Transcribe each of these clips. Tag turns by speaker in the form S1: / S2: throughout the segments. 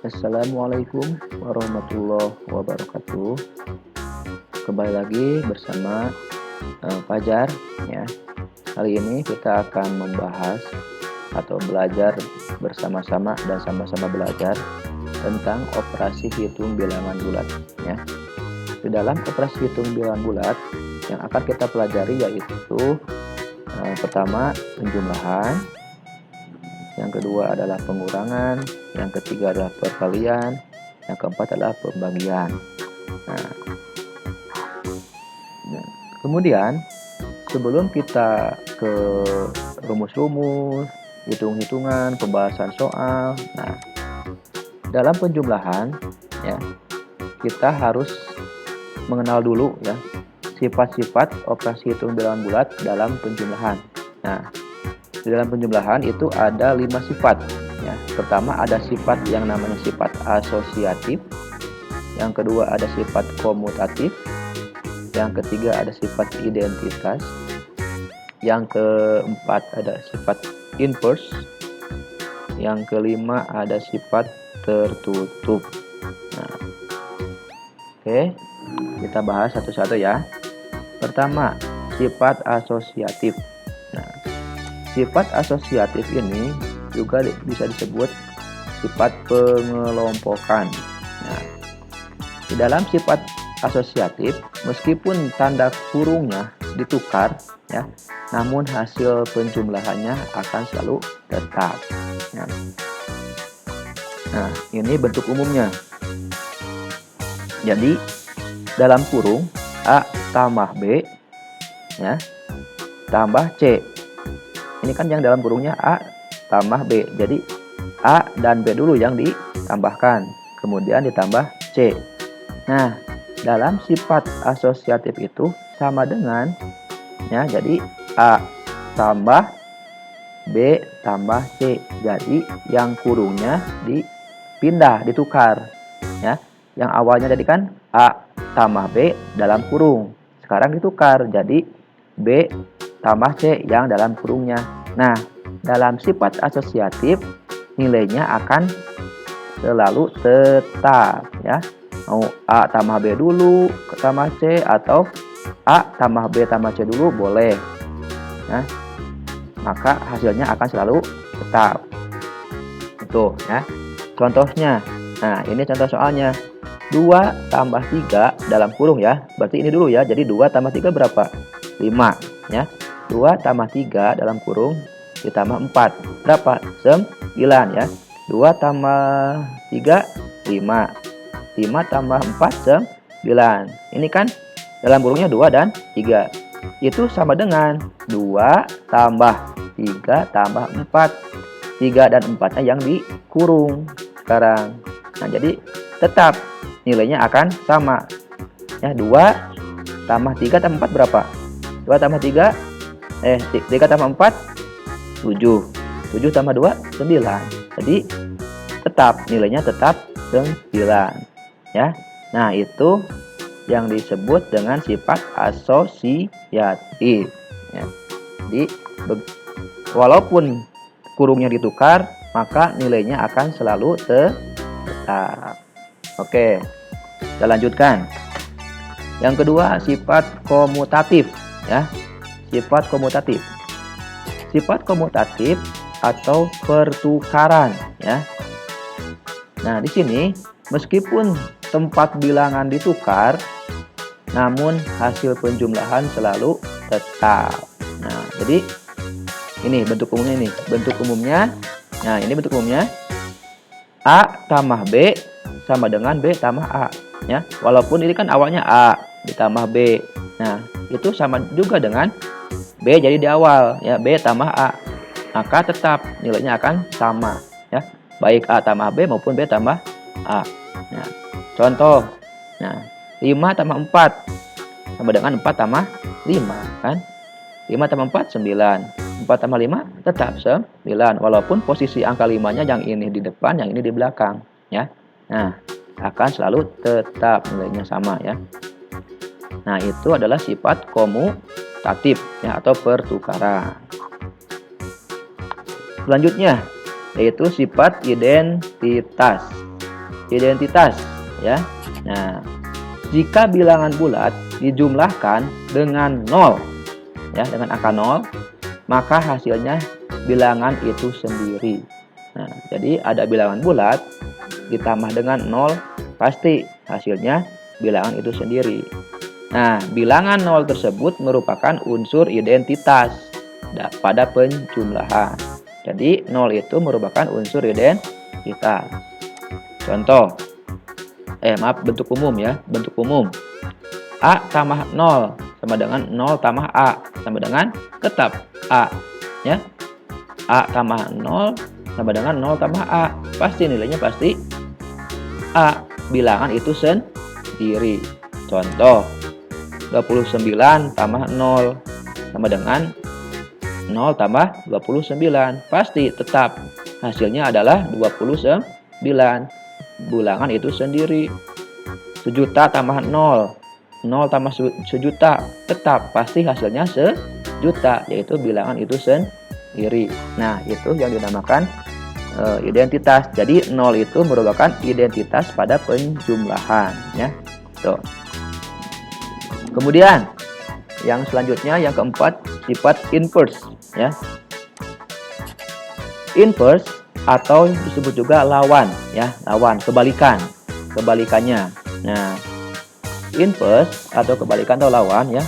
S1: Assalamualaikum warahmatullahi wabarakatuh. Kembali lagi bersama Fajar ya. Kali ini kita akan membahas atau belajar bersama-sama dan sama-sama belajar tentang operasi hitung bilangan bulat ya. Di dalam operasi hitung bilangan bulat yang akan kita pelajari yaitu pertama penjumlahan, yang kedua adalah pengurangan, yang ketiga adalah perkalian, yang keempat adalah pembagian. Nah, kemudian sebelum kita ke rumus-rumus, hitung-hitungan, pembahasan soal, nah dalam penjumlahan ya kita harus mengenal dulu ya sifat-sifat operasi hitung bilangan bulat dalam penjumlahan. Nah, di dalam penjumlahan itu ada 5 sifat ya. Pertama ada sifat yang namanya sifat asosiatif, yang kedua ada sifat komutatif, yang ketiga ada sifat identitas, yang keempat ada sifat inverse, yang kelima ada sifat tertutup. Nah, oke, kita bahas satu-satu ya. Pertama, sifat asosiatif. Nah, sifat asosiatif ini juga bisa disebut sifat pengelompokan. Nah, di dalam sifat asosiatif, meskipun tanda kurungnya ditukar, ya, namun hasil penjumlahannya akan selalu tetap. Ya. Nah, ini bentuk umumnya. Jadi, dalam kurung A tambah B, ya, tambah C. Ini kan yang dalam kurungnya A tambah B. Jadi A dan B dulu yang ditambahkan, kemudian ditambah C. Nah, dalam sifat asosiatif itu sama dengan ya, jadi A tambah B tambah C. Jadi yang kurungnya dipindah, ditukar ya. Yang awalnya tadi kan A tambah B dalam kurung, sekarang ditukar jadi B tambah C yang dalam kurungnya. Nah, dalam sifat asosiatif nilainya akan selalu tetap ya. Mau A tambah B dulu tambah C atau A tambah B tambah C dulu boleh. Nah, maka hasilnya akan selalu tetap. Itu ya. Contohnya. Nah, ini contoh soalnya. 2 tambah 3 dalam kurung ya. Berarti ini dulu ya. Jadi 2 tambah 3 berapa? 5 ya. 2 tambah 3 dalam kurung ditambah 4. Berapa? 9 ya. 2 tambah 3 5. 5 tambah 4 9. Ini kan dalam kurungnya 2 dan 3. Itu sama dengan 2 tambah 3 tambah 4. 3 dan 4-nya yang dikurung sekarang. Nah, jadi tetap nilainya akan sama. Ya, 2 tambah 3 tambah 4 berapa? 2 tambah 3 3 tambah 4 7. 7 tambah 2 9. Jadi tetap nilainya tetap 9 ya. Nah, itu yang disebut dengan sifat asosiatif ya. Jadi walaupun kurungnya ditukar, maka nilainya akan selalu tetap. Oke, kita lanjutkan. Yang kedua, sifat komutatif ya. Sifat komutatif. Sifat komutatif atau pertukaran ya. Nah, di sini meskipun tempat bilangan ditukar, namun hasil penjumlahan selalu tetap. Nah, jadi ini bentuk umumnya nih. Bentuk umumnya, nah ini bentuk umumnya A tambah B sama dengan B tambah A ya. Walaupun ini kan awalnya A ditambah B. Nah, itu sama juga dengan B jadi di awal ya, B tambah A. Maka tetap nilainya akan sama ya. Baik A tambah B maupun B tambah A. Nah, contoh. Nah, 5 tambah 4 sama dengan 4 tambah 5 kan. 5 tambah 4 9. 4 tambah 5 tetap 9. Walaupun posisi angka 5-nya yang ini di depan, yang ini di belakang ya. Nah, akan selalu tetap nilainya sama ya. Nah, itu adalah sifat komutatif ya, atau pertukaran. Selanjutnya yaitu sifat identitas. identitas ya. Nah, jika bilangan bulat dijumlahkan dengan 0 ya, dengan angka 0, maka hasilnya bilangan itu sendiri. Nah, jadi ada bilangan bulat ditambah dengan 0, pasti hasilnya bilangan itu sendiri. Nah, bilangan 0 tersebut merupakan unsur identitas pada penjumlahan. Jadi 0 itu merupakan unsur identitas. Contoh, bentuk umum ya, bentuk umum. A tambah 0 sama dengan 0 tambah A sama dengan tetap A ya. A tambah 0 sama dengan 0 tambah A. Pasti nilainya pasti A. Bilangan itu sendiri. Contoh, 29 tambah 0 sama dengan 0 tambah 29. Pasti tetap hasilnya adalah 29. Bilangan itu sendiri. 1 juta tambah 0 tambah 1 juta, tetap pasti hasilnya 1 juta, yaitu bilangan itu sendiri. Nah, itu yang dinamakan identitas. Jadi 0 itu merupakan identitas pada penjumlahan ya. Tuh. Kemudian yang selanjutnya, yang keempat, sifat inverse ya. Inverse atau disebut juga lawan ya, lawan, kebalikannya. Nah, inverse atau kebalikan atau lawan ya,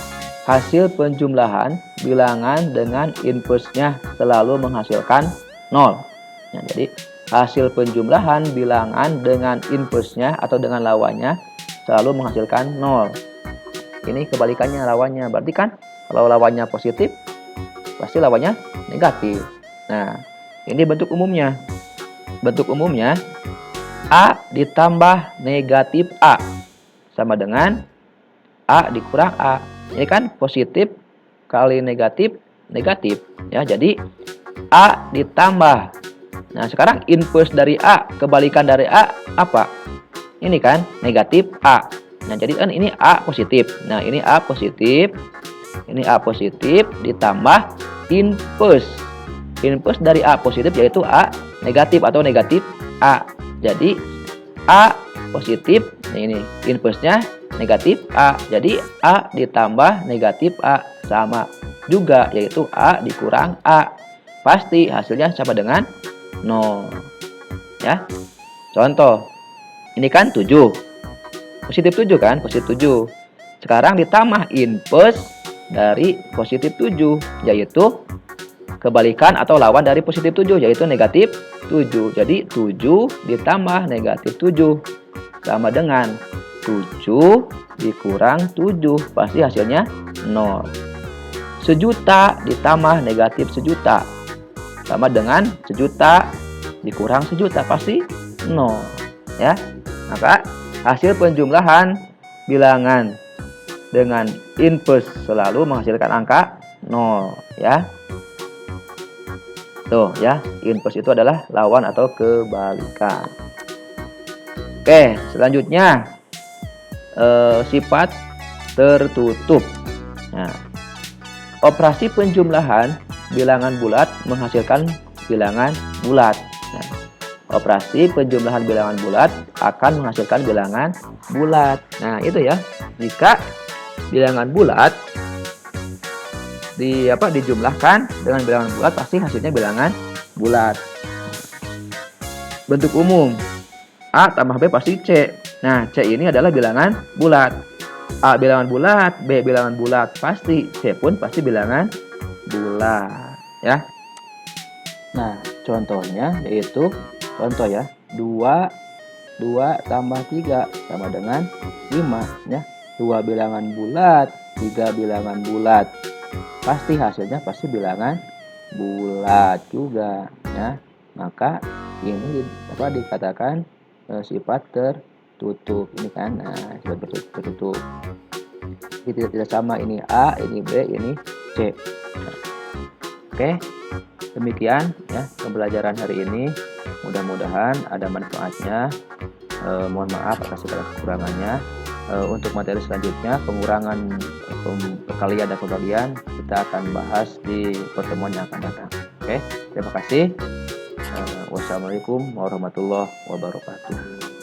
S1: hasil penjumlahan bilangan dengan inverse-nya selalu menghasilkan 0. Nah, jadi hasil penjumlahan bilangan dengan inverse-nya atau dengan lawannya selalu menghasilkan 0. Ini kebalikannya, lawannya. Berarti kan kalau lawannya positif, pasti lawannya negatif. Nah, ini bentuk umumnya. Bentuk umumnya A ditambah negatif A sama dengan A dikurang A. Ini kan positif kali negatif, negatif ya. Jadi A ditambah. Nah, sekarang inverse dari A, kebalikan dari A apa? Ini kan negatif A. Nah, jadi kan ini A positif. Nah, ini A positif. Ini A positif ditambah inverse. Inverse dari A positif yaitu A negatif atau negatif A. Jadi A positif, nah ini inverse-nya negatif A. Jadi A ditambah negatif A sama juga, yaitu A dikurang A. Pasti hasilnya sama dengan 0. Ya. Contoh, ini kan 7. Positif 7 kan? Positif 7. Sekarang ditambah inverse dari positif 7, yaitu kebalikan atau lawan dari positif 7, yaitu negatif 7. Jadi 7 ditambah negatif 7 sama dengan 7 dikurang 7. Pasti hasilnya 0. 1 juta ditambah negatif 1 juta sama dengan 1 juta dikurang 1 juta. Pasti 0. Ya. Maka hasil penjumlahan bilangan dengan inverse selalu menghasilkan angka 0 ya. Tuh ya, inverse itu adalah lawan atau kebalikan. Oke, selanjutnya sifat tertutup. Nah, operasi penjumlahan bilangan bulat menghasilkan bilangan bulat. Nah, operasi penjumlahan bilangan bulat akan menghasilkan bilangan bulat. Nah, itu ya. Jika bilangan bulat dijumlahkan dengan bilangan bulat, pasti hasilnya bilangan bulat. Bentuk umum A tambah B pasti C. Nah, C ini adalah bilangan bulat. A bilangan bulat, B bilangan bulat, pasti C pun pasti bilangan bulat ya. Nah, contohnya yaitu contoh ya, 2 tambah 3 sama dengan 5 ya. 2 bilangan bulat, 3 bilangan bulat. Pasti hasilnya pasti bilangan bulat juga ya. Maka ini dikatakan sifat tertutup ini kan. Nah, sifat tertutup. Ini tidak sama, ini A, ini B, ini C. Oke, demikian ya pembelajaran hari ini. Mudah-mudahan ada manfaatnya. Mohon maaf atas segala kekurangannya. Untuk materi selanjutnya, pengurangan perkalian dan pembagian kita akan bahas di pertemuan yang akan datang. Oke, terima kasih. Wassalamualaikum warahmatullahi wabarakatuh.